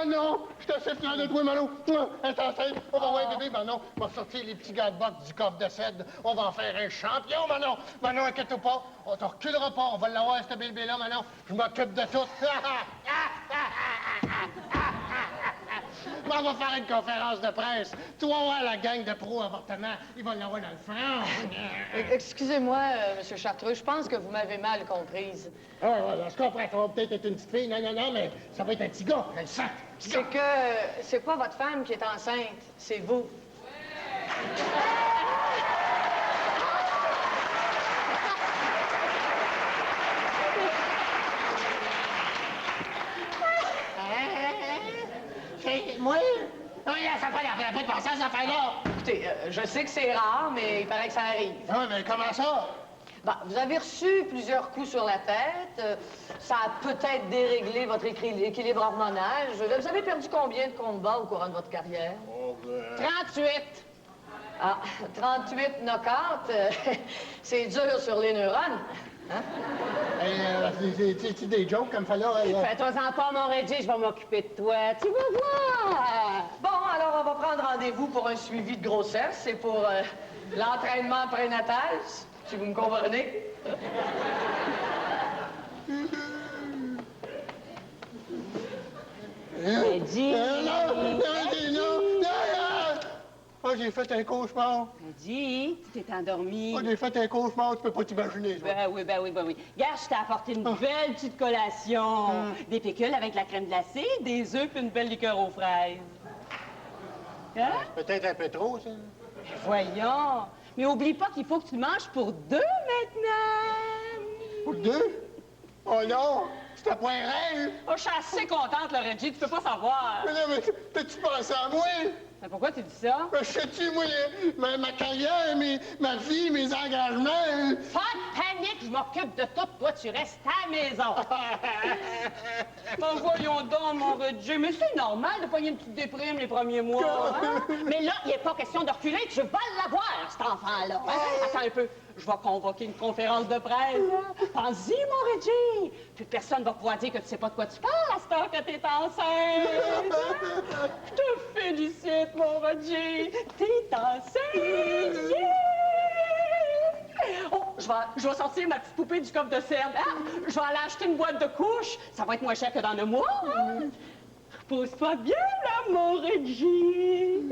Manon, je suis assez fier de toi, Manon. Elle est enceinte. On va voir bébé, Manon. On va sortir les petits gars de boxe du coffre de cèdre. On va en faire un champion, Manon. Manon, inquiète-toi pas. On te reculera pas. On va l'avoir, ce bébé-là, Manon. Je m'occupe de tout. On va faire une conférence de presse. Toi, ouais, la gang de pro-avortement, ils vont l'avoir dans le front. Excusez-moi, Monsieur Chartreux, je pense que vous m'avez mal comprise. Ah, ouais, je comprends. Ça va peut-être être une petite fille. Non, mais ça va être un petit gars. Un sac. C'est pas votre femme qui est enceinte, c'est vous. Moi? Oui, ça fait la pas de penser à cette affaire-là. Écoutez, je sais que c'est rare, mais il paraît que ça arrive. Ah, mais comment ça? Bon, vous avez reçu plusieurs coups sur la tête. Ça a peut-être déréglé votre équilibre hormonal. Vous avez perdu combien de combats au courant de votre carrière? Oh, 38. Ah, 38 knockouts, c'est dur sur les neurones. Hein? C'est des jokes comme ça, là. Fais-toi-en pas, mon Reggie, je vais m'occuper de toi. Tu vas voir. Bon, alors on va prendre rendez-vous pour un suivi de grossesse et pour l'entraînement prénatal, si vous me comprenez. Reggie. Non! Ah, j'ai fait un cauchemar. Reggie, tu t'es endormi. Ah, j'ai fait un cauchemar, tu peux pas t'imaginer, ça. Ben oui. Regarde, je t'ai apporté une belle petite collation. Des picules avec la crème glacée, des œufs puis une belle liqueur aux fraises. Hein? Peut-être un peu trop, ça. Ben voyons. Mais oublie pas qu'il faut que tu manges pour deux maintenant. Pour deux? Oh non! C'était pas un rêve! Oh, je suis assez contente, le Reggie, tu peux pas savoir. Mais non, mais t'as-tu pensé à moi? Mais pourquoi tu dis ça? Je sais-tu, moi, ma carrière, ma vie, mes engagements? Pas de panique, je m'occupe de tout. Toi, tu restes à la maison. Ben voyons donc, mon Reggie, mais c'est normal de pogner une petite déprime les premiers mois. Hein? Mais là, il n'est pas question de reculer, tu vas l'avoir, cet enfant-là. Hein? Attends un peu, je vais convoquer une conférence de presse. Pense-y, mon Reggie. Puis personne va pouvoir dire que tu sais pas de quoi tu parles à cette heure que t'es enceinte. Je te félicite, mon Reggie. T'es enceinte. Yeah! Oh, je vais sortir ma petite poupée du coffre de cèdre. Ah, je vais aller acheter une boîte de couches. Ça va être moins cher que dans le mois. Hein? Repose-toi bien, là, mon Reggie.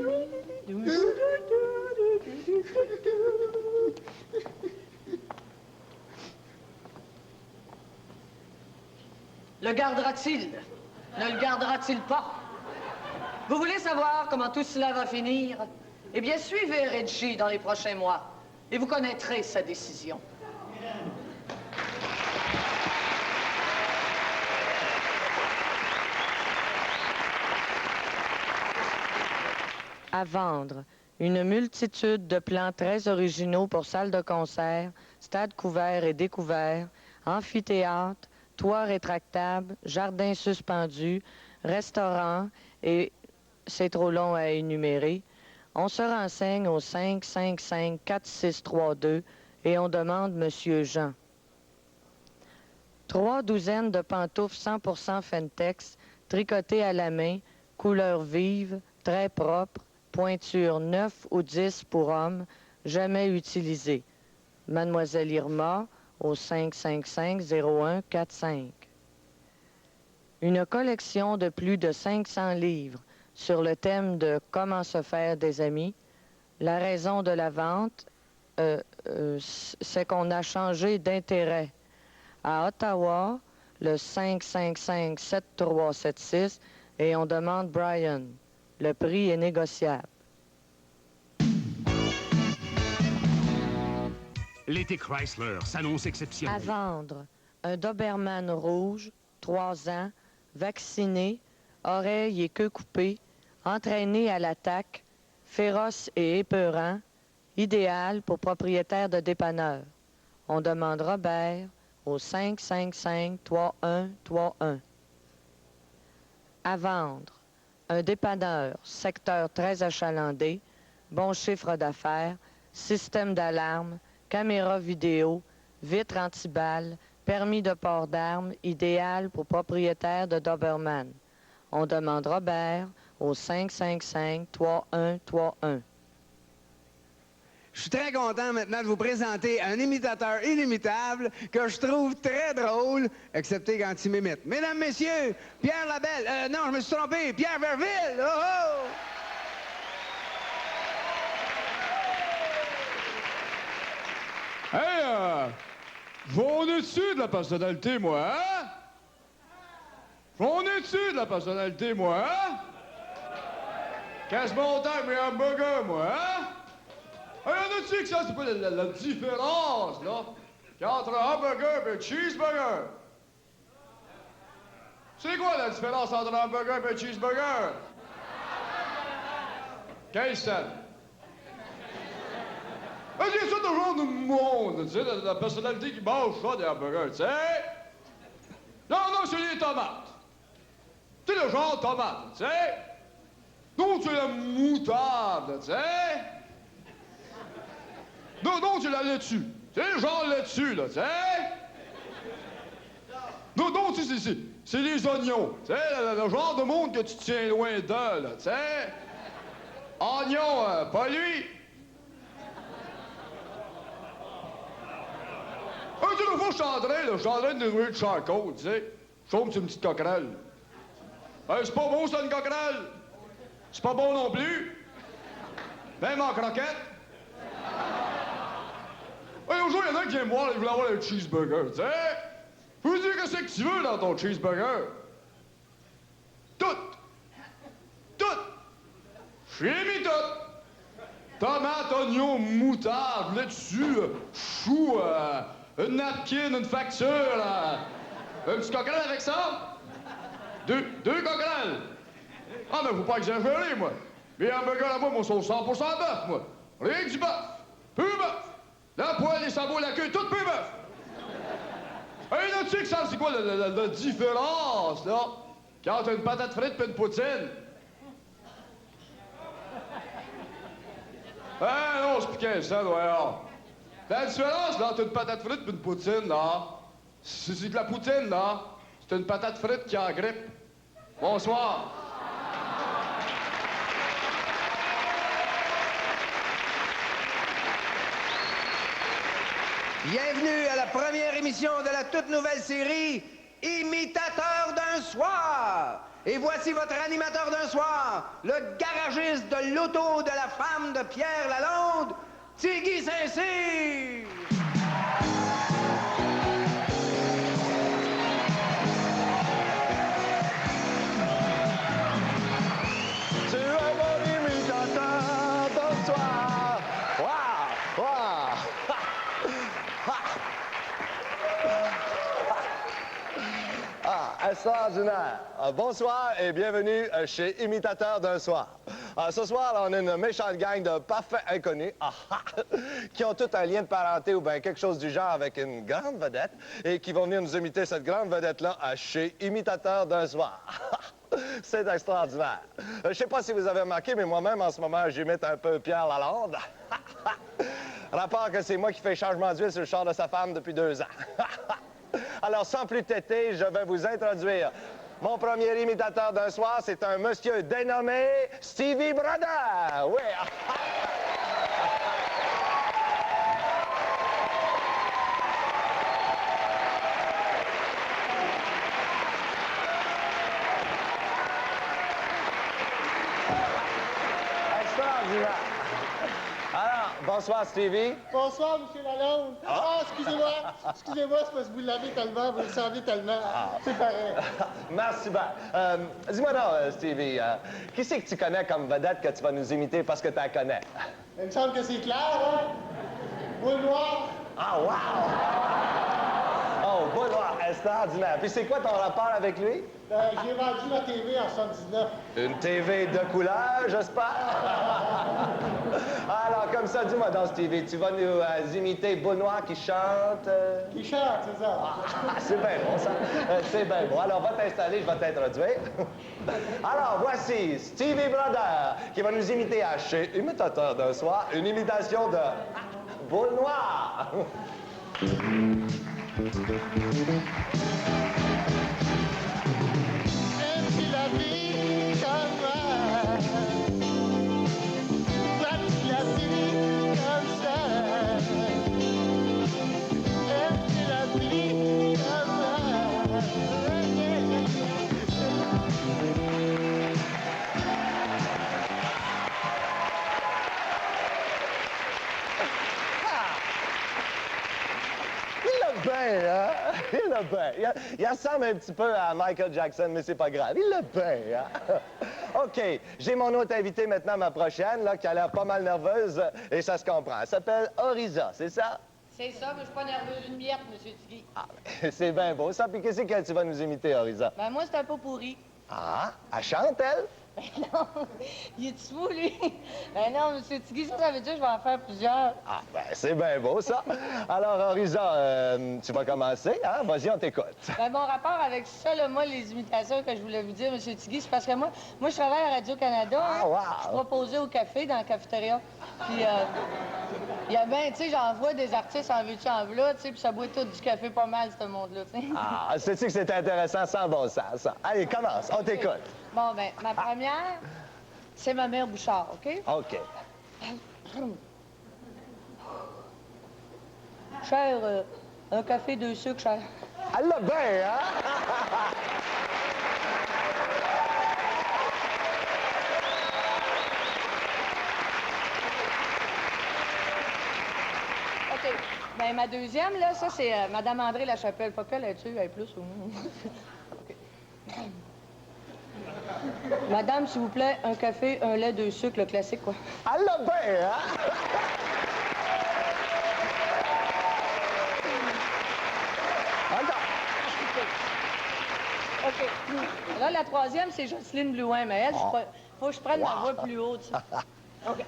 Le gardera-t-il? Ne le gardera-t-il pas? Vous voulez savoir comment tout cela va finir? Eh bien, suivez Reggie dans les prochains mois et vous connaîtrez sa décision. À vendre, une multitude de plans très originaux pour salles de concert, stades couverts et découverts, amphithéâtre, toits rétractables, jardins suspendus, restaurants et c'est trop long à énumérer. On se renseigne au 555-4632 et on demande Monsieur Jean. 3 douzaines de pantoufles 100% Fentex, tricotées à la main, couleur vive, très propre, pointure 9 ou 10 pour hommes, jamais utilisées. Mademoiselle Irma, au 555-0145. Une collection de plus de 500 livres sur le thème de comment se faire des amis. La raison de la vente, c'est qu'on a changé d'intérêt. À Ottawa, le 555-7376, et on demande Brian. Le prix est négociable. L'été Chrysler s'annonce exceptionnel. À vendre, un Doberman rouge, 3 ans, vacciné, oreilles et queue coupée, entraîné à l'attaque, féroce et épeurant, idéal pour propriétaire de dépanneur. On demande Robert au 555-3131. À vendre, un dépanneur, secteur très achalandé, bon chiffre d'affaires, système d'alarme, caméra vidéo, vitre anti-balles, permis de port d'armes, idéal pour propriétaire de Doberman. on demande Robert au 555-3131. Je suis très content maintenant de vous présenter un imitateur inimitable que je trouve très drôle, excepté quand il m'imite. Mesdames, messieurs, Pierre Labelle. Non, je me suis trompé. Pierre Verville. Oh, oh! Hey, j'en ai dessus de la personnalité, moi, hein? J'en ai dessus de la personnalité, moi, hein? Casse mon temps avec mes hamburgers, moi, hein? Hey, y'en a-tu que ça, c'est pas la différence, là, entre un hamburger et un cheeseburger? C'est quoi la différence entre un hamburger et un cheeseburger? 15 cents. Il y a ça toujours de monde, tu sais, la personnalité qui mange ça, des hamburgers, tu sais. Non, c'est les tomates. Tu sais, le genre tomate, tu sais. Non, c'est la moutarde, tu sais. Non, c'est la laitue. Tu sais, le genre laitue, là, tu sais. Non, tu sais, c'est les oignons. Tu sais, le genre de monde que tu tiens loin d'eux, là, tu sais. Oignon, pas lui. Tu sais, l'autre fois, je suis en train de nouer de charcot, tu sais. Je tombe sur une petite coquerelle. C'est pas bon, ça, une coquerelle. C'est pas bon non plus. Même en croquette. Un jour, il y en a qui vient me voir, il voulait avoir un cheeseburger, tu sais. Je veux dire, qu'est-ce que tu veux dans ton cheeseburger? Tout. J'ai mis tout. Tomate, oignon, moutarde, laitue, chou, une napkin, une facture, là. Un petit coquerelle avec ça? Deux coquerelles. Ah, mais faut pas exagérer, moi. Mes hamburgers là-bas, moi, sont 100% bœuf, moi. Rien que du bœuf. Peu bœuf. La poêle, les sabots, la queue, tout peu bœuf. Hey, là-tu que ça, c'est quoi la différence, là? Quand t'as une patate frite pis une poutine? Ah non, c'est plus 15 cents, voyons. La différence, là, entre une patate frite pis une poutine, là, c'est que la poutine, là, c'est une patate frite qui a la grippe. Bonsoir. Bienvenue à la première émission de la toute nouvelle série Imitateur d'un soir. Et voici votre animateur d'un soir, le garagiste de l'auto de la femme de Pierre Lalonde, Tiggy Saint-Cyr. Tu es mon imitateur d'un soir. Wow! Extraordinaire. Bonsoir et bienvenue chez Imitateur d'un soir. Ce soir, on a une méchante gang de parfaits inconnus qui ont tout un lien de parenté ou bien quelque chose du genre avec une grande vedette et qui vont venir nous imiter cette grande vedette-là chez Imitateur d'un soir. C'est extraordinaire. Je sais pas si vous avez remarqué, mais moi-même, en ce moment, j'imite un peu Pierre Lalonde. Rapport que c'est moi qui fais changement d'huile sur le char de sa femme depuis 2 ans. Alors, sans plus têter, je vais vous introduire. Mon premier imitateur d'un soir, c'est un monsieur dénommé Stevie Brother. Oui. Extraordinaire. Alors, bonsoir, Stevie. Bonsoir, M. Lalonde. Excusez-moi, c'est parce que vous l'avez tellement, vous le savez tellement. C'est pareil. Merci bien. Dis-moi donc, Stevie, qui c'est que tu connais comme vedette que tu vas nous imiter parce que tu la connais? Il me semble que c'est clair, hein? Boule noire. Ah, wow! Oh, beau noir, extraordinaire. Puis c'est quoi ton rapport avec lui? J'ai vendu la TV en 79. Une TV de couleur, j'espère? Alors, comme ça, dis-moi donc, Stevie, tu vas nous imiter Beau Noir qui chante? Qui chante, c'est ça. C'est bien bon, ça. C'est bien bon. Alors, va t'installer, je vais t'introduire. Alors, voici Stevie Brother qui va nous imiter à chez Imitateur d'un soir, une imitation de Beau Noir. Aimes-tu la vie? il l'a bien. Il ressemble un petit peu à Michael Jackson, mais c'est pas grave. Il l'a bien, hein? OK, j'ai mon autre invitée maintenant, ma prochaine, là, qui a l'air pas mal nerveuse, et ça se comprend. Elle s'appelle Oriza, c'est ça? C'est ça, mais je suis pas nerveuse une miette, Monsieur Tigui. Ah, ben, c'est bien beau, ça. Puis qu'est-ce que tu vas nous imiter, Oriza? Ben moi, c'est un peu pourri. Ah, elle chante, elle? Ben non, il est fou, lui. Ben non, Monsieur Tigui, ça veut dire que je vais en faire plusieurs. Ah, ben, c'est bien beau, ça. Alors, Oriza, tu vas commencer, hein? Vas-y, on t'écoute. Ben, mon rapport avec ça, là, moi, les imitations que je voulais vous dire, Monsieur Tigui, c'est parce que moi, je travaille à Radio-Canada. Ah, wow. Je proposais au café, dans la cafétéria. Puis, il y a bien, tu sais, j'envoie des artistes en veux-tu, en v'là, tu sais, puis ça boit tout du café pas mal, ce monde-là, tu sais. Ah, sais-tu que c'est intéressant sans bon sens, ça? Allez, commence, on t'écoute. Bon, ben, ma première, c'est ma mère Bouchard, OK? OK. Cher, un café, 2 sucres, cher. Elle l'a bien, hein? OK. Ben, ma deuxième, là, ça, c'est Madame André Lachapelle. Pas qu'elle est dessus, elle est plus ou moins. OK. Madame, s'il vous plaît, un café, un lait, 2 sucres, le classique, quoi. Elle l'a bien, hein? OK. Là, la troisième, c'est Jocelyne Blouin, mais elle, faut que je prenne ma voix plus haute, ça. OK.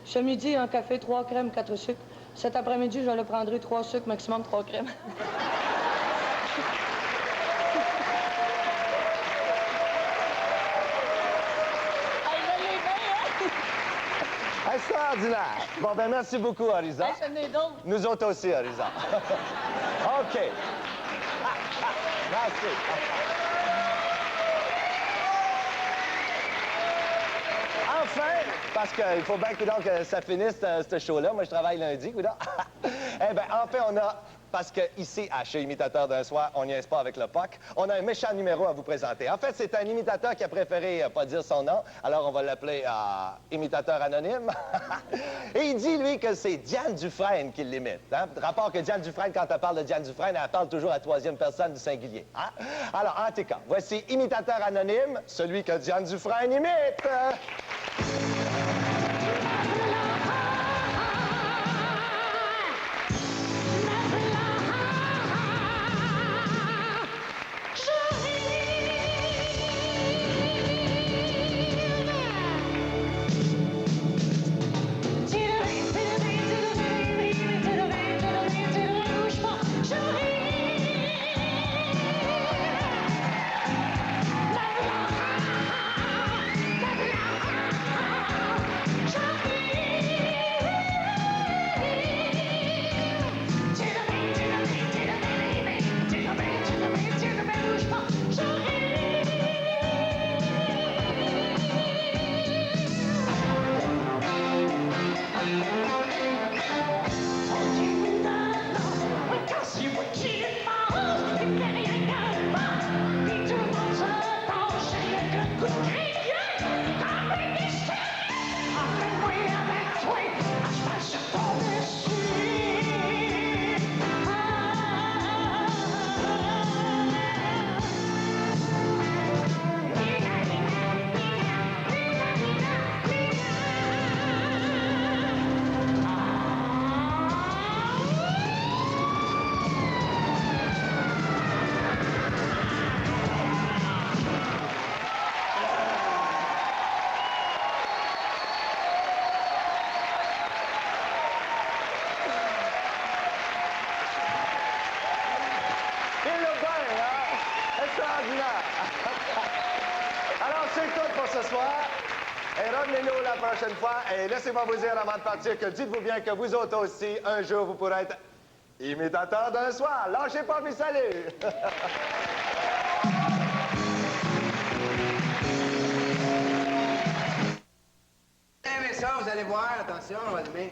Ce midi, un café, 3 crèmes, 4 sucres. Cet après-midi, je le prendrai 3 sucres, maximum 3 crèmes. Extraordinaire. Bon, ben merci beaucoup, Oriza. Hey, j'en ai d'autres. Nous autres aussi, Oriza. OK. Merci. Enfin, parce qu'il faut bien que ça finisse, ce show-là. Moi, je travaille lundi, coudonc. Eh bien, enfin, on a... Parce que ici, à Chez Imitateur d'un soir, on niaise pas avec le POC, on a un méchant numéro à vous présenter. En fait, c'est un imitateur qui a préféré pas dire son nom, alors on va l'appeler Imitateur Anonyme. Et il dit, lui, que c'est Diane Dufresne qui l'imite. Hein? Rapport que Diane Dufresne, quand elle parle de Diane Dufresne, elle parle toujours à troisième personne du singulier. Hein? Alors, en tout cas, voici Imitateur Anonyme, celui que Diane Dufresne imite. Alors, c'est tout pour ce soir. Et revenez-nous la prochaine fois. Et laissez-moi vous dire avant de partir que dites-vous bien que vous autres aussi, un jour, vous pourrez être imitateurs d'un soir. Lâchez pas, puis salut! Mais ça, vous allez voir, attention, on va demain.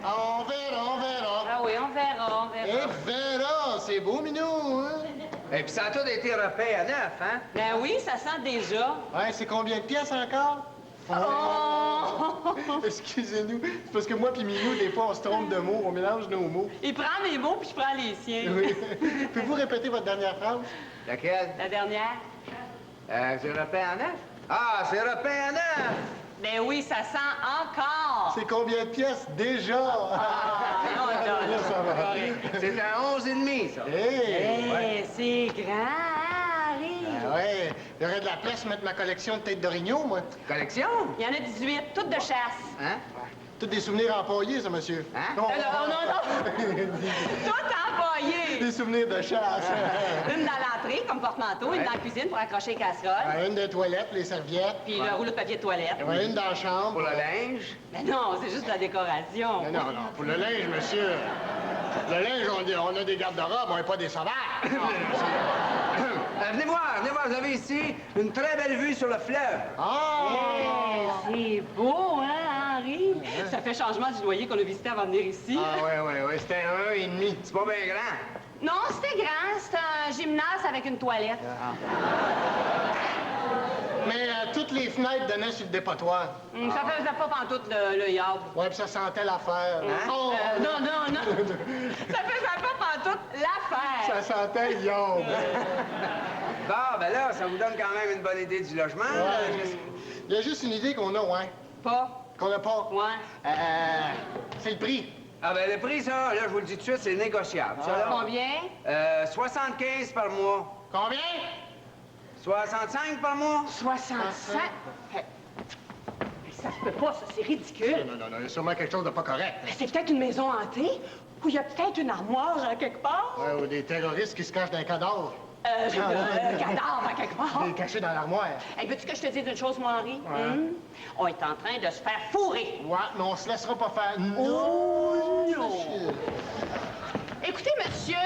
On verra, on verra. Ah oui, on verra, on verra. Et verra, c'est beau, minou, hein? Et puis ça a tout été refait à neuf, hein? Ben oui, ça sent déjà. Ouais, c'est combien de pièces encore? Oh! Excusez-nous, c'est parce que moi puis Minou, des fois, on se trompe de mots, on mélange nos mots. Il prend mes mots, puis je prends les siens. Oui. Pouvez-vous répéter votre dernière phrase? Laquelle? La dernière? C'est repeint en neuf? Ah, c'est repeint en neuf! Ben oui, ça sent encore. C'est combien de pièces, déjà? Non, Là, ça va. C'est un 11,5, ça. Hey, c'est grand, Harry. Ah ouais, il y aurait de la place pour mettre ma collection de têtes d'orignaux, moi. Collection? Il y en a 18, toutes de chasse. Hein? Tous des souvenirs empaillés, ça, monsieur. Hein? Non, Non. Tout empaillé. Des souvenirs de chasse. Une dans l'entrée, comme porte-manteau, une dans la cuisine pour accrocher les casseroles, Une des toilettes, les serviettes. puis le rouleau de papier de toilette. Ouais, une dans la chambre. Pour le linge? Mais non, c'est juste de la décoration. Non, pour le linge, monsieur. Le linge, on a des garde-robes, on n'est pas des sauvages. Venez voir, vous avez ici une très belle vue sur le fleuve. C'est beau, hein, Henri? Ça fait changement du loyer qu'on a visité avant de venir ici. Ah, ouais, c'était 1,5. C'est pas bien grand. Non, c'était grand. C'était un gymnase avec une toilette. Mais toutes les fenêtres donnaient sur le dépotoir. Ça faisait pas pantoute le yard. Ouais, puis ça sentait l'affaire. Oh! Non. Ça faisait pas pantoute l'affaire. Ça sentait le yard. Bon, ben là, ça vous donne quand même une bonne idée du logement. Il y a juste une idée qu'on a, ouais. Pas? Qu'on n'a pas. Ouais. C'est le prix. Ah ben le prix, ça, là, je vous le dis tout de suite, c'est négociable. Ça, là, Combien? 75 par mois. Combien? 65 par mois. 65? Ça se peut pas, ça, c'est ridicule. Non, il y a sûrement quelque chose de pas correct. Mais c'est peut-être une maison hantée, ou il y a peut-être une armoire à quelque part. Ouais, ou des terroristes qui se cachent dans un cadavre. Un cadavre à quelque part. Il est caché dans l'armoire. Hey, veux-tu que je te dise une chose, moi, Henri? On est en train de se faire fourrer. Ouais, mais on se laissera pas faire. Oh, non. Monsieur. Écoutez, monsieur,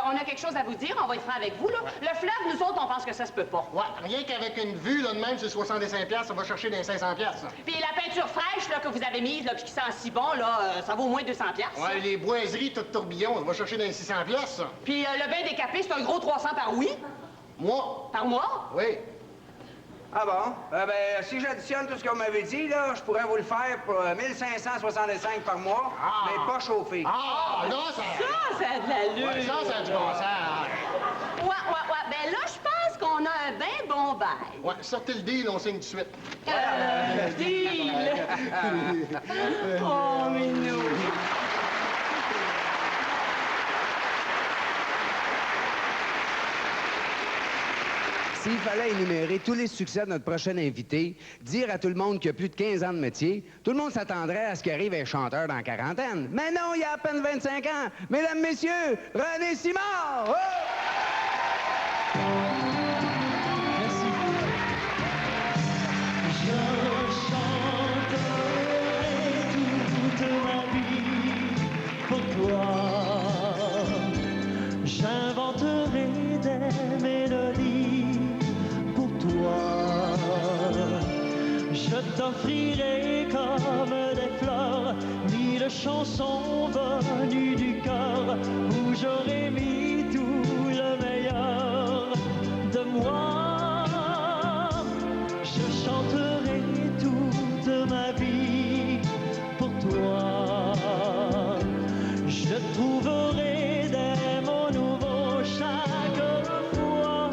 on a quelque chose à vous dire. On va être franc avec vous, là. Le fleuve, nous autres, on pense que ça se peut pas. Ouais, rien qu'avec une vue, là, de même, sur 65$, ça va chercher des 500$. Ça. Puis la peinture fraîche, là, que vous avez mise, là, puis qui sent si bon, là, ça vaut au moins 200$. Ouais, les boiseries, toutes tourbillons, ça va chercher des 600$, ça. Puis le bain décapé, c'est un gros 300 par oui. Moi? Par mois? Oui. Ah bon? Ben, si j'additionne tout ce que vous m'avez dit, là, je pourrais vous le faire pour 1565 par mois, mais pas chauffé. Ah, non, ça... Ça a de l'allure. Ouais, ça a du bon sens. Ouais. Ben là, je pense qu'on a un bien bon bail. Ouais, sortez le deal, on signe tout de suite. Deal! Oh, minou! S'il fallait énumérer tous les succès de notre prochain invité, dire à tout le monde qu'il a plus de 15 ans de métier, tout le monde s'attendrait à ce qu'il arrive un chanteur dans la quarantaine. Mais non, il a à peine 25 ans. Mesdames, messieurs, René Simard! Oh! J'inventerai des mélodies pour toi. Je t'offrirai comme des fleurs 1000 chansons venues du cœur où j'aurai mis tout le meilleur de moi. Je chanterai toute ma vie pour toi. Je trouverai des mots nouveaux chaque fois,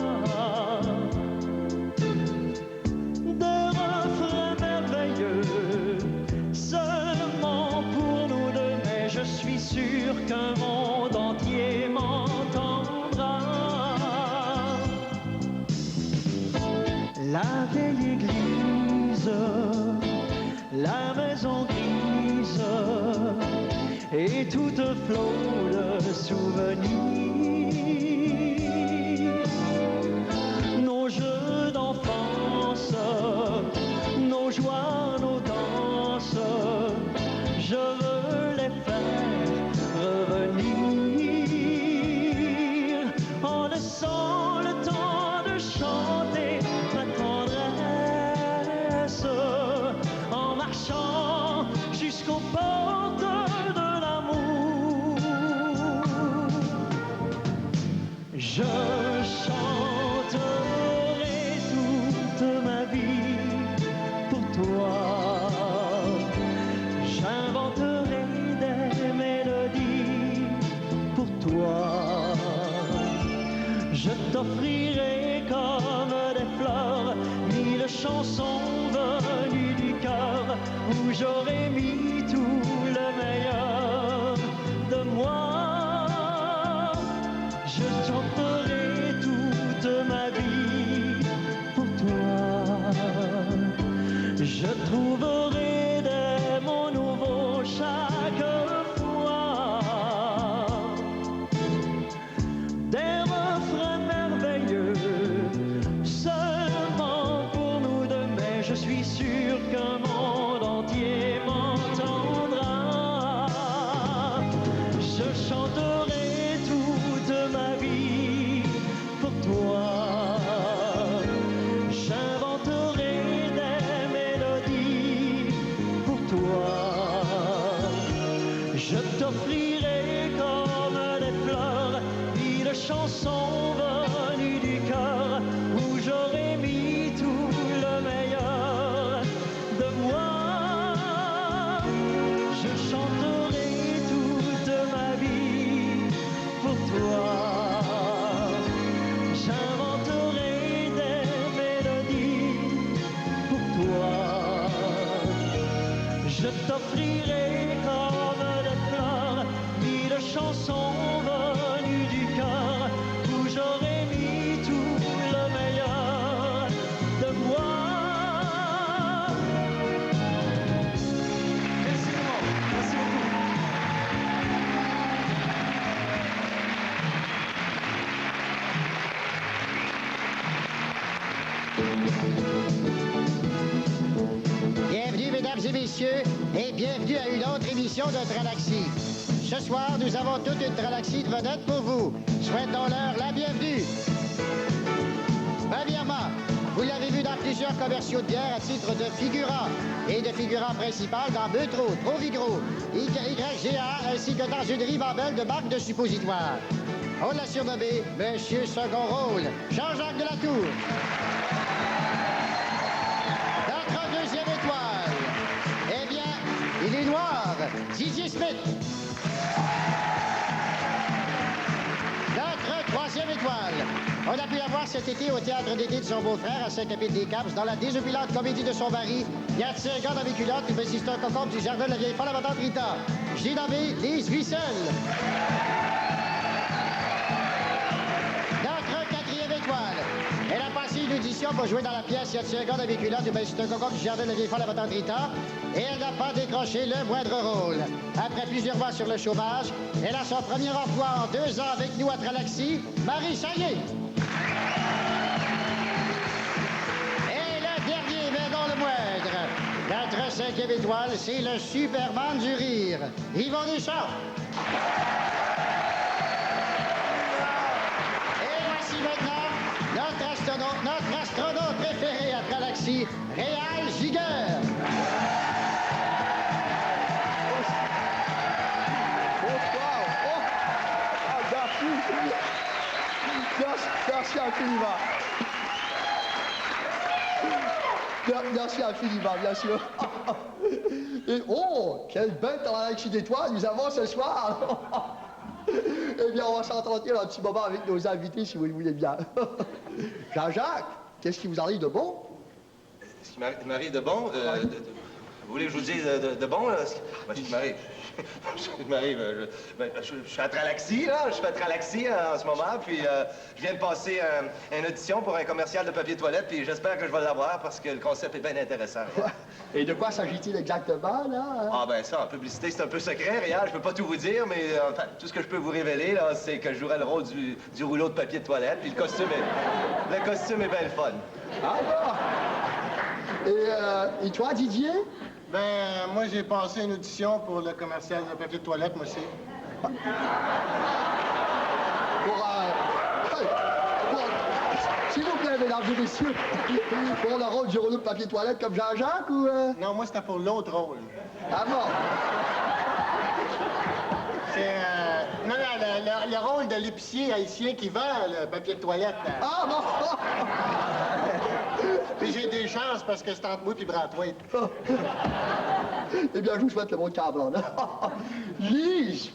des refrains merveilleux, seulement pour nous deux, mais je suis sûr qu'un monde entier m'entendra. La vieille église, la maison grise, et toute flot de souvenirs. Nos jeux d'enfance, nos joies, nos danses, je veux les faire revenir. En laissant le temps de chanter ma tendresse, en marchant jusqu'aux portes de l'amour. toi. Je t'offrirai comme des fleurs 1000 chansons venues du cœur, où j'aurais mis tout le meilleur de moi. Je chanterai toute ma vie pour toi. Je trouverai des mots nouveaux chaque fois, des refrains merveilleux seulement pour nous deux, mais je suis sûr qu'un monde entier m'entendra. Je chanterai toute ma vie pour toi. J'inventerai des mélodies pour toi. Je t'offrirai comme des fleurs 1000 chansons venues du cœur, où j'aurais mis tout le meilleur de moi. Je chanterai toute ma vie pour toi. J'inventerai des mélodies pour toi. Je t'offrirai comme des fleurs 1000 chansons venues du cœur, où j'aurais mis tout le meilleur de moi. Merci beaucoup. Merci beaucoup. Bienvenue, mesdames et messieurs, et bienvenue à une autre émission de Tralaxie. Ce soir, nous avons toute une Tralaxie de vedettes pour vous. Souhaitons-leur la bienvenue. Premièrement, vous l'avez vu dans plusieurs commerciaux de bière à titre de figurant et de figurant principal dans Beutro, Trovigro, YGA, ainsi que dans une ribambelle de marques de suppositoires. On l'a surnommé Monsieur Second Rôle, Jean-Jacques Delatour. Notre deuxième étoile, eh bien, il est noir, Didier Smith. Notre troisième étoile, on a pu la voir cet été au théâtre d'été de son beau-frère à Saint-Capit-des-Caps, dans la désopilante comédie de son mari, Yatsia Gars dans mes culottes, ou Sister Cocombe du jardin de la vieille folle à tante Rita. J'ai nommé Lise Wissel. Notre quatrième étoile, elle a passé une audition pour jouer dans la pièce Yatsia Gars dans mes culottes, ou Sister Cocombe du jardin de la vieille folle à tante Rita, et elle n'a pas décroché le moindre rôle. Après plusieurs mois sur le chômage, elle a son premier emploi en 2 ans avec nous à Tralaxie, Marie Chaillé. Et le dernier, mais non le moindre, notre 5e étoile, c'est le Superman du rire, Yvon Deschamps. Et voici maintenant notre astronaute préféré à Tralaxie, Réal Giguère. Merci infiniment. Merci infiniment, bien sûr. Et oh, quelle belle Tralaxie d'étoiles nous avons ce soir. Eh bien, on va s'entretenir un petit moment avec nos invités, si vous le voulez bien. Jean-Jacques, qu'est-ce qui vous arrive de bon? Ce qui m'arrive de bon, vous voulez que je vous dise de bon, là? Ben, ce qui m'arrive... Je suis à Tralaxie, là. Je suis à Tralaxie en ce moment, puis je viens de passer une audition pour un commercial de papier toilette, puis j'espère que je vais l'avoir parce que le concept est bien intéressant. Et de quoi s'agit-il exactement, là? Ah, ben ça, en publicité, c'est un peu secret, Réal. Je peux pas tout vous dire, mais enfin, tout ce que je peux vous révéler, là, c'est que je jouerai le rôle du rouleau de papier de toilette, puis le costume est bien le fun. Ah bon? Et toi, Didier? Ben, moi, j'ai passé une audition pour le commercial de papier de toilette, moi aussi. S'il vous plaît, mesdames et messieurs, pour le rôle du rouleau de papier de toilette comme Jean-Jacques ou... Non, moi, c'était pour l'autre rôle. Ah bon? C'est... Non, le rôle de l'épicier haïtien qui vend le papier de toilette. Ah bon? Puis j'ai des chances parce que c'est entre moi et Brathwaite. Eh bien, je vous souhaite le bon câble, là. Lise,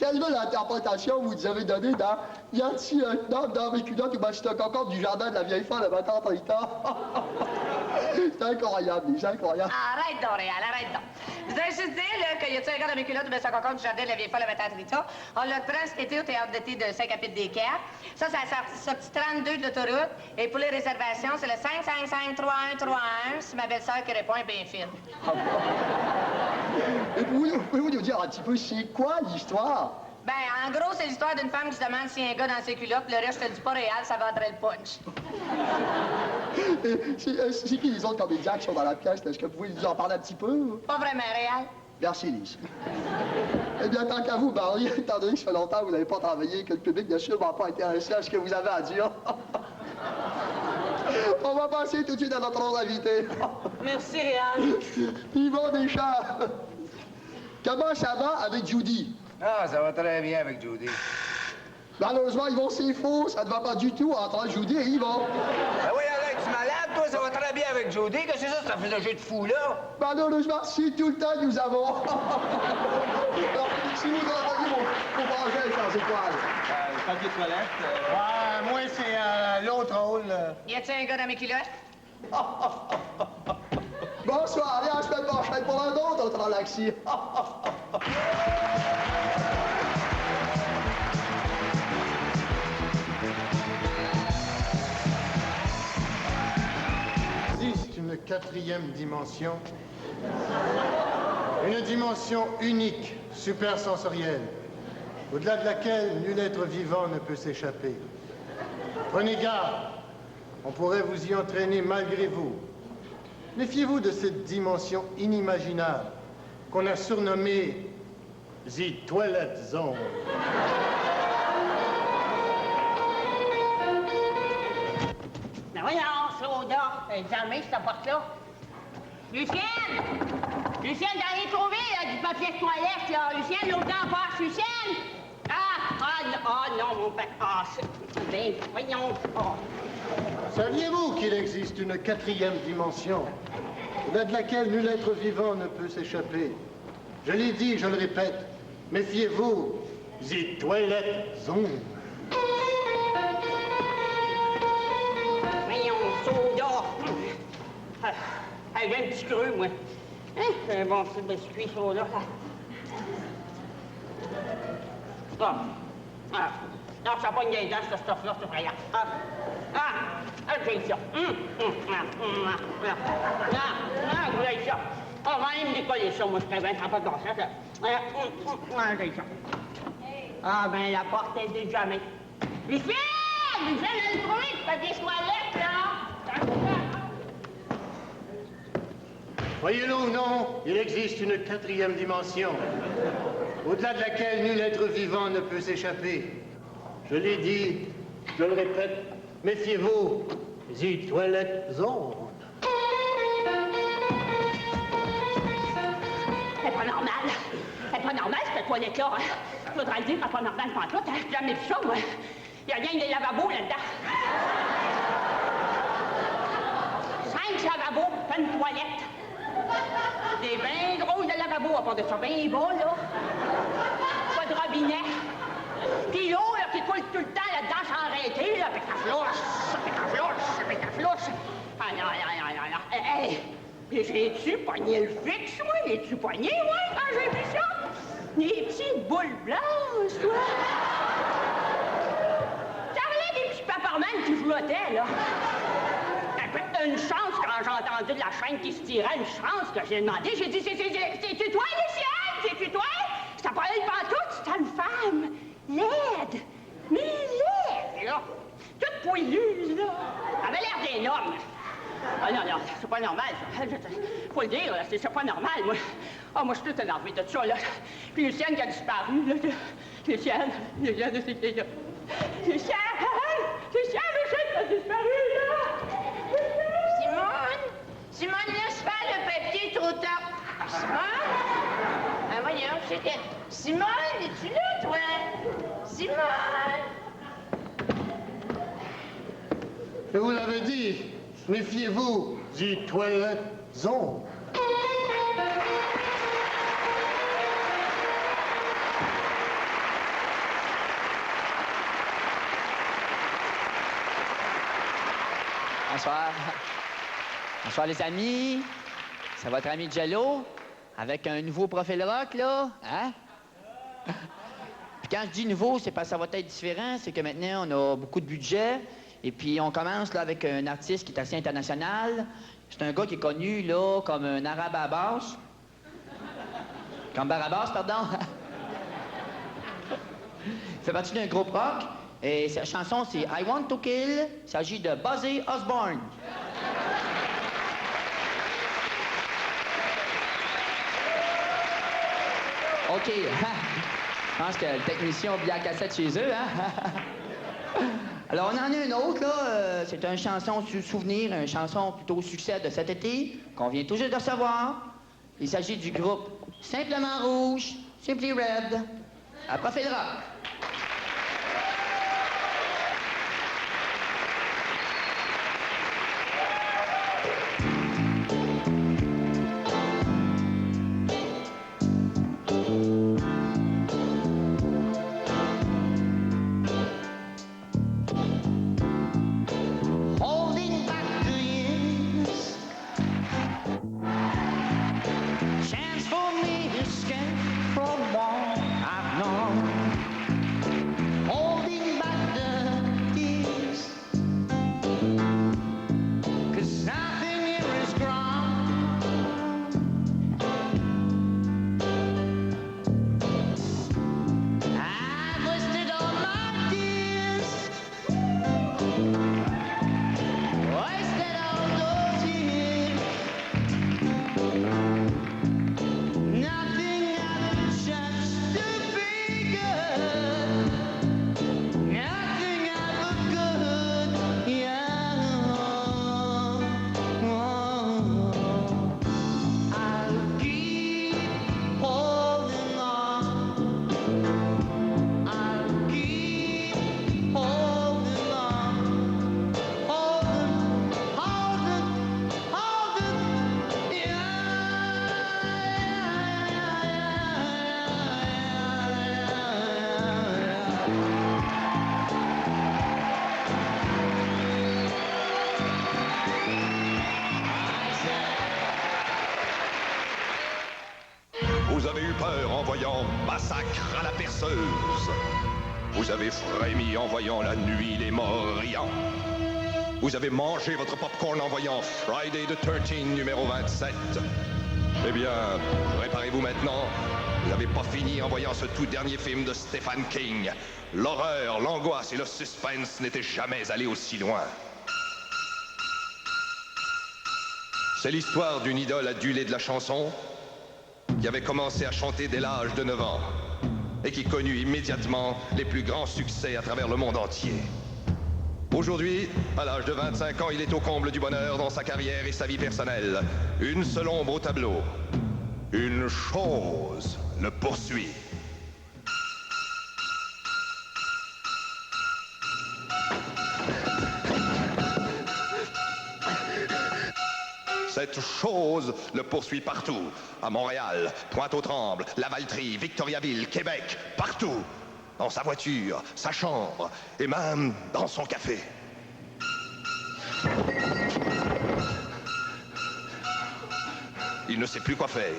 quelle belle interprétation vous nous avez donnée dans « Y a-t-il un homme dans mes culottes ou ben c'est un concombre du jardin de la vieille femme de ma tante Rita? » C'est incroyable, c'est incroyable. Arrête donc, Réal, arrête donc. Vous allez juste dire là, qu'il y a-t-il un gars dans mes culottes ou ben c'est un concombre du jardin de la vieille femme de ma tante Rita? On l'a pris cet été au théâtre d'été de Saint-Capite-des-Caps. Ça a sorti 32 de l'autoroute. Et pour les réservations, c'est le 555-3131 si ma belle-sœur qui répond est bien fine. Et pouvez-vous nous dire un petit peu c'est quoi l'histoire? Ben, en gros, c'est l'histoire d'une femme qui se demande s'il y a un gars dans ses culottes, le reste, je te dis pas Réal, ça vendrait le punch. C'est qui les autres comédiens qui sont dans la pièce? Est-ce que vous pouvez nous en parler un petit peu? Pas vraiment, Réal. Merci, Lise. Eh bien, tant qu'à vous, Marie, étant donné que ça fait longtemps que vous n'avez pas travaillé, que le public, bien sûr, ne va pas intéresser à ce que vous avez à dire. On va passer tout de suite à notre autre invité. Merci, Réal. Yvon Deschamps. Comment ça va avec Judy? Ah, ça va très bien avec Judy. Malheureusement, Yvon, c'est faux. Ça ne va pas du tout entre Judy et Yvon. Ben oui, Alain, tu es malade, toi? Ça va très bien avec Judy. Qu'est-ce que c'est ça, fait de jeu de fou, là? Malheureusement, c'est tout le temps que nous avons. Alors, si vous envoyez vos frangins sans étoiles. Papier de toilette. Ouais, moi, c'est l'autre rôle. Y a-t-il un gars dans mes culottes? Bonsoir, allez, à la semaine prochaine pour un autre Tralaxi. Existe une quatrième dimension. Une dimension unique, supersensorielle, au-delà de laquelle nul être vivant ne peut s'échapper. Prenez garde, on pourrait vous y entraîner malgré vous. Méfiez-vous de cette dimension inimaginable qu'on a surnommée The Toilet Zone. Ben voyons, Soda. Fermez cette porte-là. Lucienne! Lucienne, t'as trouvé du papier de toilette, là. Lucienne, l'autre en passe. Lucienne! Non, mon père. Ben, voyons. Saviez-vous qu'il existe une quatrième dimension, au-delà de laquelle nul être vivant ne peut s'échapper? Je l'ai dit, je le répète, méfiez-vous, The Toilet Zone. Voyons, Soda. J'ai un petit creux, moi. Hein? C'est un bon petit biscuit, Soda, là. Non, ça pogne des dents, ce stuff-là, c'est effrayant. J'ai ça. J'ai ça. On va aller me décoller ça, moi, je préviens, ça n'a pas de bon sens, là. J'ai ça. Ben, la porte est déjà mise. Lucienne! Lucienne, elle a trouvé du papier toilette, là! Voyez-le ou non, il existe une quatrième dimension, au-delà de laquelle nul être vivant ne peut s'échapper. Je l'ai dit, je le répète, méfiez-vous, The Toilet Zone. C'est pas normal. C'est pas normal, cette toilette-là, hein. Faudra le dire, c'est pas normal pantoute, hein. J'ai jamais vu ça, moi. Il y a rien des lavabos là-dedans. 5 lavabos, pas une toilette. Des bien gros de lavabos, à part de ça, bien bas, là. Pas de robinet. Puis l'eau, là, qui coule tout le temps là-dedans sans arrêter, là, puis ça flouche, puis ça flouche, puis ça flouche. Hey, puis j'ai-tu pogné le fixe, moi? J'ai-tu pogné, moi, quand j'ai vu ça? Des petites boules blanches, toi. Ça relève des petits paparmans qui flottaient, là. Une chance quand j'ai entendu de la chaîne qui se tirait, une chance que j'ai demandé. J'ai dit, c'est-tu toi, Lucienne? C'est-tu toi? C'était pas elle pantoute, c'était une femme. Laide. Mais laide, là. Toute poilue, là. Elle avait l'air d'un homme. Non, c'est pas normal, ça. Faut le dire, là, c'est pas normal, moi. Moi, je suis tout énervé de ça, là. Puis Lucienne qui a disparu, là. Lucienne, c'est qui, là? Lucienne qui a disparu, là. Simone, laisse faire le papier trop tard. Simone? Voyons, c'était... Simone, es-tu là, toi? Simone! Je vous l'avais dit, méfiez-vous, The Toilet Zone. Bonsoir. Bonsoir, les amis. C'est votre ami Jello, avec un nouveau profil rock, là. Hein? Puis quand je dis nouveau, c'est parce que ça va être différent. C'est que maintenant, on a beaucoup de budget. Et puis, on commence, là, avec un artiste qui est assez international. C'est un gars qui est connu, là, comme un arabe à basse. Comme Barabas, pardon. Il fait partie d'un groupe rock. Et sa chanson, c'est I Want to Kill. Il s'agit de Buzzy Osborne. OK. Je pense que le technicien a oublié la cassette chez eux, hein? Alors, on en a une autre, là. C'est une chanson du souvenir, une chanson plutôt succès de cet été, qu'on vient tout juste de recevoir. Il s'agit du groupe Simplement Rouge, Simply Red, à Profil Rock. Holding back the years, chance for me to escape from what I've known. Holding back the years, 'cause nothing here is grown. I've wasted all my tears. Wasted all those years. Nothing had a chance to be good. Nothing ever good. Yeah. I'll keep holding on. I'll keep holding on. Vous avez eu peur en voyant Massacre à la perceuse. Vous avez frémi en voyant La Nuit des morts riants. Vous avez mangé votre popcorn en voyant Friday the 13th numéro 27. Eh bien, préparez-vous maintenant. Vous n'avez pas fini en voyant ce tout dernier film de Stephen King. L'horreur, l'angoisse et le suspense n'étaient jamais allés aussi loin. C'est l'histoire d'une idole adulée de la chanson qui avait commencé à chanter dès l'âge de 9 ans et qui connut immédiatement les plus grands succès à travers le monde entier. Aujourd'hui, à l'âge de 25 ans, il est au comble du bonheur dans sa carrière et sa vie personnelle. Une seule ombre au tableau. Une chose le poursuit. Cette chose le poursuit partout. À Montréal, Pointe-aux-Trembles, Lavaltrie, Victoriaville, Québec, partout. Dans sa voiture, sa chambre et même dans son café. Il ne sait plus quoi faire.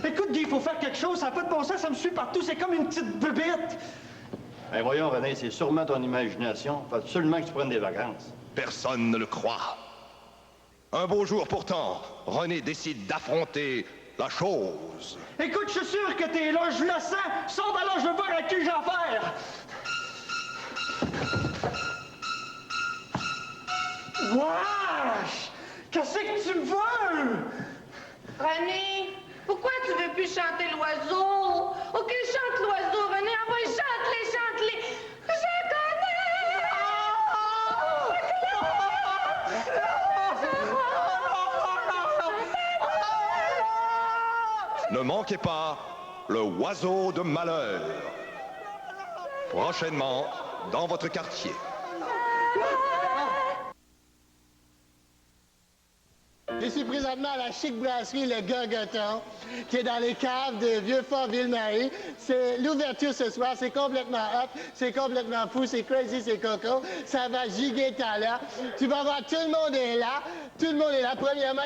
Écoute, Guy, il faut faire quelque chose. Ça n'a pas de bon sens, ça me suit partout. C'est comme une petite bébête. Ben voyons, René, c'est sûrement ton imagination. Faut absolument que tu prennes des vacances. Personne ne le croit. Un beau jour pourtant, René décide d'affronter la chose. Écoute, je suis sûr que t'es là, je le sens. Sors de là, je veux voir à qui j'ai affaire. Wesh! Qu'est-ce que tu veux? René, pourquoi tu veux plus chanter l'oiseau? OK, chante l'oiseau, René, envoie, chante-les, chante-les. Je Ne manquez pas le oiseau de malheur. Prochainement, dans votre quartier. Ici présent présentement à la chic brasserie Le Gogoton, qui est dans les caves de Vieux-Fort-Ville-Marie. C'est l'ouverture ce soir, c'est complètement hot, c'est complètement fou, c'est crazy, c'est coco. Ça va giguer là. Tu vas voir, tout le monde est là. Tout le monde est là. Premièrement,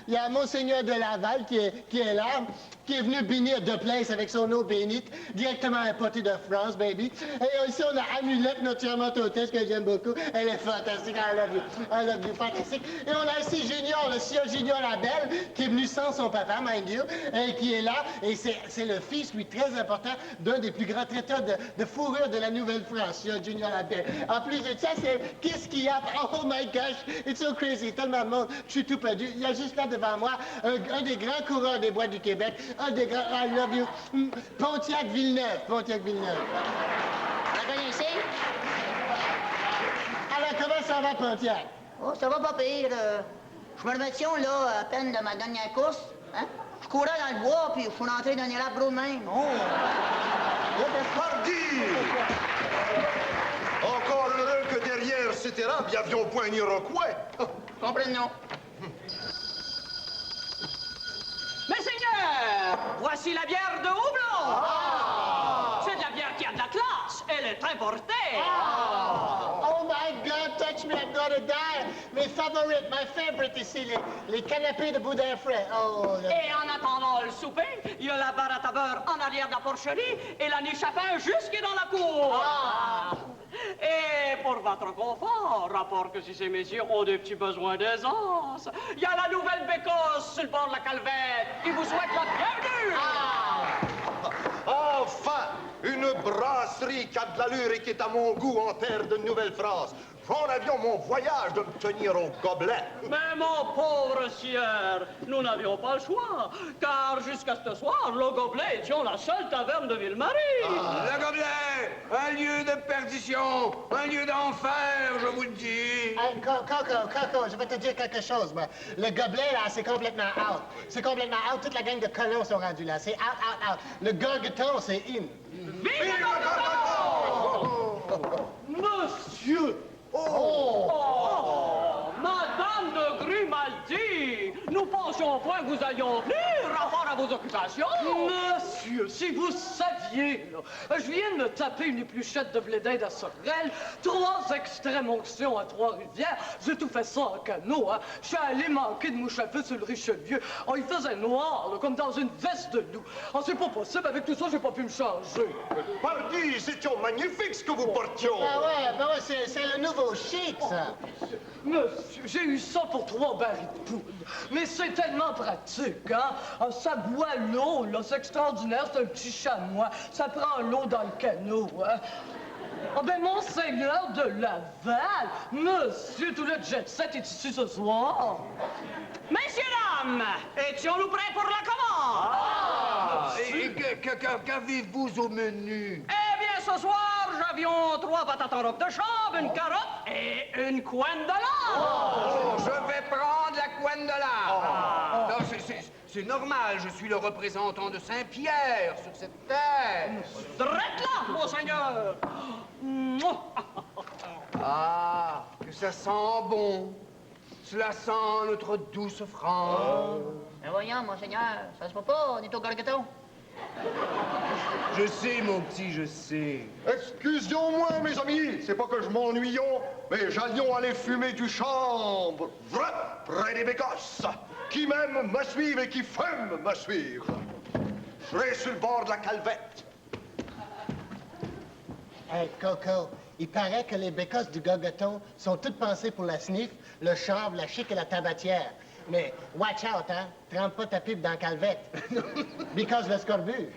il y a Monseigneur de Laval qui est là, qui est venu bénir de place avec son eau bénite, directement importée de France, baby. Et aussi, on a Amulette, notre charmante hôtesse que j'aime beaucoup. Elle est fantastique, I love you. I love you, fantastique. Et on a aussi Junior, le sieur Junior Labelle, qui est venu sans son papa, mind you, et qui est là. Et c'est le fils, lui, très important, d'un des plus grands traiteurs de fourrure de la Nouvelle-France, sieur Junior Labelle. En plus de ça, c'est qu'est-ce qu'il y a? Oh my gosh, it's so crazy, tellement de monde. Je suis tout perdu. Il y a juste là devant moi un des grands coureurs des bois du Québec, un des grands, I love you, Pontiac Villeneuve. Pontiac Villeneuve. La connaissez? Alors, comment ça va, Pontiac? Oh, ça va pas pire. Je me remettais, là, à peine de ma dernière course. Hein? Je courais dans le bois, puis je suis rentré dans les arbres de même. Oh! Pardi! Encore heureux que derrière cet érable, il y avions point un Iroquois. Comprenons. Messeigneurs, voici la bière de houblon. C'est de la bière qui a de la classe. Elle est importée. Oh my God, touch me, I'm gonna die. Mes favorites, my favorite ici, les canapés de boudin frais. Oh, Et en attendant le souper, il y a la barre à beurre en arrière de la porcherie et la niche à pain jusque dans la cour. Et pour votre confort, rapport que si ces messieurs ont des petits besoins d'aisance, il y a la nouvelle Bécosse sur le bord de la calvette qui vous souhaite la bienvenue. Enfin, une brasserie qui a de l'allure et qui est à mon goût en terre de Nouvelle-France. En avion mon voyage de me tenir au gobelet. Mais mon pauvre sieur, nous n'avions pas le choix, car jusqu'à ce soir, le gobelet étions la seule taverne de Ville-Marie. Le gobelet, un lieu de perdition, un lieu d'enfer, je vous le dis. Coco, je vais te dire quelque chose, moi. Le gobelet, là, c'est complètement out. C'est complètement out. Toute la gang de colons sont rendus là. C'est out. Le Gogoton, c'est in. Vive le Gogoton! Monsieur! Madame de Grimaldi, nous pensions point que vous alliez en venir, rapport à vos occupations. Monsieur, si vous saviez, là, je viens de me taper une épluchette de blé d'Inde à Sorel, 3 extrêmes onctions à Trois-Rivières, j'ai tout fait ça en canot, hein. Je suis allé manquer de mouche à feu sur le Richelieu. Oh, il faisait noir, là, comme dans une veste de loup. Oh, c'est pas possible, avec tout ça, j'ai pas pu me changer. Pardi, c'était magnifique ce que vous portions. Ben ouais, c'est le nouveau chic, ça. Monsieur, j'ai eu ça pour 3 barils de poudre. Mais c'est tellement pratique, hein? Ah, ça boit l'eau, là, c'est extraordinaire, c'est un petit chamois. Ça prend l'eau dans le canot, hein? Ah ben, Monseigneur de Laval, monsieur, tout le jet set est ici ce soir. Messieurs, dames, étions-nous prêts pour la commande? Et qu'avez-vous au menu? Eh bien, ce soir, j'avions 3 patates en robe de chambre, une carotte et une couenne de lard. Je vais prendre la couenne de lard. Non, c'est normal, je suis le représentant de Saint-Pierre sur cette terre. Drette là, monseigneur. Ah, que ça sent bon. Cela sent notre douce France. Mais voyons, monseigneur, ça se peut pas, on est au Gogoton. Je sais, mon petit, je sais. Excusez-moi, mes amis, c'est pas que je m'ennuyions, mais j'allions aller fumer du chanvre, vrai, près des Bécosses, qui m'aiment me suivent et qui fument me suivre. Je serai sur le bord de la calvette. Hey, Coco, il paraît que les bécosses du Gogoton sont toutes pensées pour la sniff, le chanvre, la chic et la tabatière. Mais watch out, hein? Trempe pas ta pipe dans la calvette. Because le scorbut.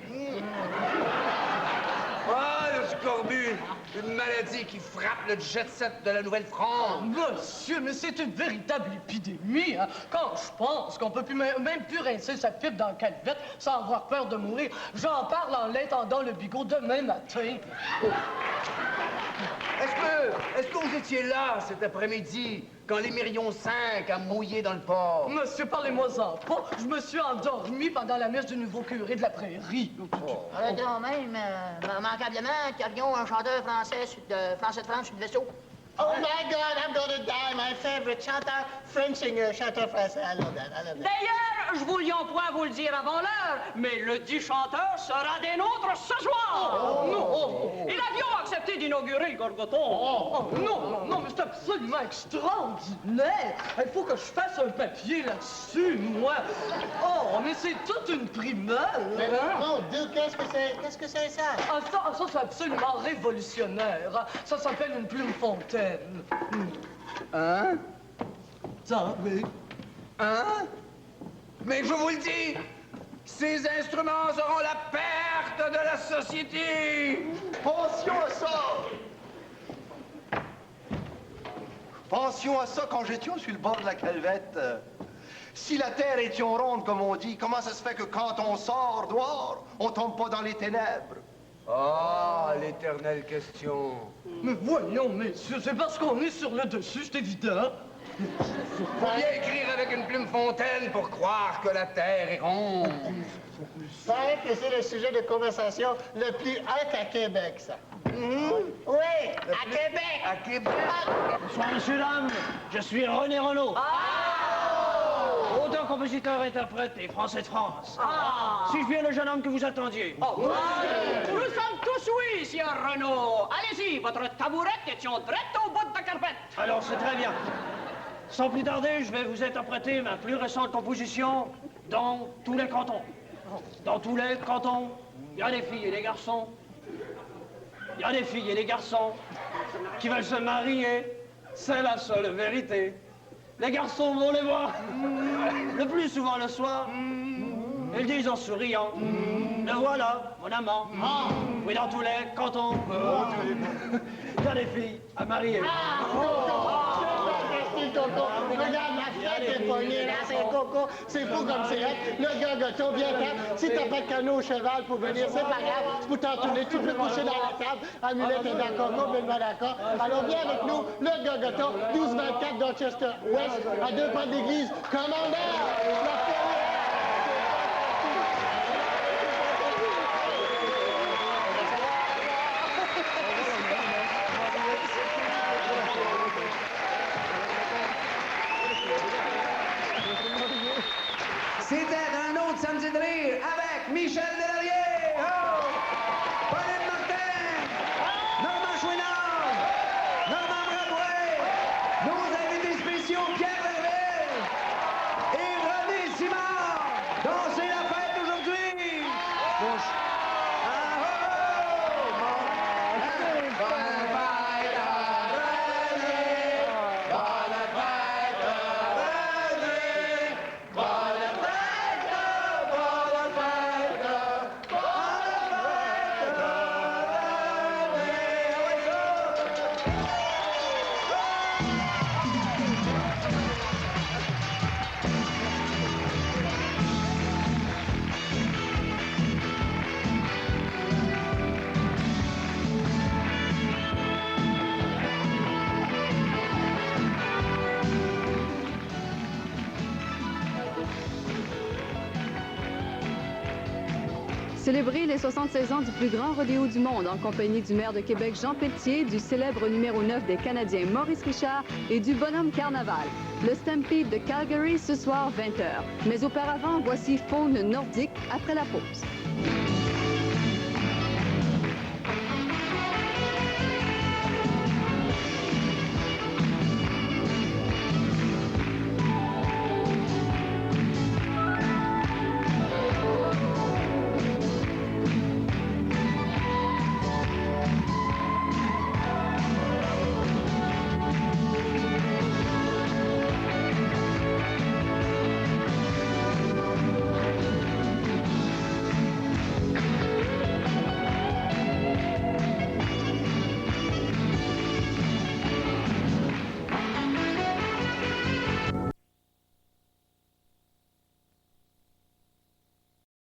Ah, le scorbut! Une maladie qui frappe le jet-set de la Nouvelle-France. Monsieur, mais c'est une véritable épidémie, hein? Quand je pense qu'on peut même plus rincer sa pipe dans le calvette sans avoir peur de mourir, j'en parle en l'intendant le bigot demain matin. Est-ce que vous étiez là cet après-midi quand l'Émirion 5 a mouillé dans le port? Monsieur, parlez-moi-en pas. Je me suis endormi pendant la messe du nouveau curé de la prairie. Quand même, immanquablement, qu'il y avions un chanteur français de France sur le vaisseau. Oh my God, I'm gonna die. My favorite chanteur, French singer, chanteur français. I love that. D'ailleurs, je voulions point vous le dire avant l'heure, mais le dit chanteur sera des nôtres ce soir. Non. Et l'avion a accepté d'inaugurer le Gorgoton. Non, mais c'est absolument extraordinaire. Il faut que je fasse un papier là-dessus, moi. Oh, mais c'est toute une primeur. Mais non, Dieu, qu'est-ce que c'est ça? Ça, c'est absolument révolutionnaire. Ça s'appelle une plume fontaine. Hein? Ça, oui. Hein? Mais je vous le dis, ces instruments seront la perte de la société. Pensions à ça! Pensions à ça quand j'étais sur le bord de la calvette. Si la terre était ronde, comme on dit, comment ça se fait que quand on sort dehors, on tombe pas dans les ténèbres? Ah, l'éternelle question. Mais voyons, messieurs, c'est parce qu'on est sur le dessus, c'est évident. Faut bien écrire avec une plume fontaine pour croire que la terre est ronde. Paraît que c'est le sujet de conversation le plus hot à Québec, ça. Oui, à Québec. À Québec. Bonsoir, messieurs, dames. Je suis René Renaud. Auteur, compositeur, interprète et Français de France. Suis-je bien le jeune homme que vous attendiez? Nous sommes tous oui, sieur Renaud. Allez-y, votre tabourette est drette au bout de la carpette. Alors, c'est très bien. Sans plus tarder, je vais vous interpréter ma plus récente composition dans tous les cantons. Dans tous les cantons, il y a des filles et des garçons. Il y a des filles et des garçons qui veulent se marier. C'est la seule vérité. Les garçons vont les voir le plus souvent le soir. Ils disent en souriant, le voilà, mon amant. Oui, dans tous les cantons, il y a des filles à marier. Coco. Regarde, la fête est pognée, là, c'est Coco. C'est fou comme c'est hot. Le Gorgoton, viens quand. Si t'as pas de canot au cheval pour venir, c'est pas grave. Tu peux t'en tourner, tu peux coucher dans la table. Amulette est dans Coco, Benoît d'accord. Alors viens avec nous, le Gorgoton, 1224 Dorchester West, à 2 pas de l'église. Commandant! C'était un autre samedi de rire avec Michel Delarier, Pauline Martin, Normand Chouinard, Normand Bradouin, nos invités spéciaux Pierre Verville et René Simard, dont c'est la fête aujourd'hui. Célébrer les 76 ans du plus grand rodéo du monde en compagnie du maire de Québec, Jean Pelletier, du célèbre numéro 9 des Canadiens, Maurice Richard, et du bonhomme Carnaval. Le Stampede de Calgary ce soir, 20h. Mais auparavant, voici Faune nordique après la pause.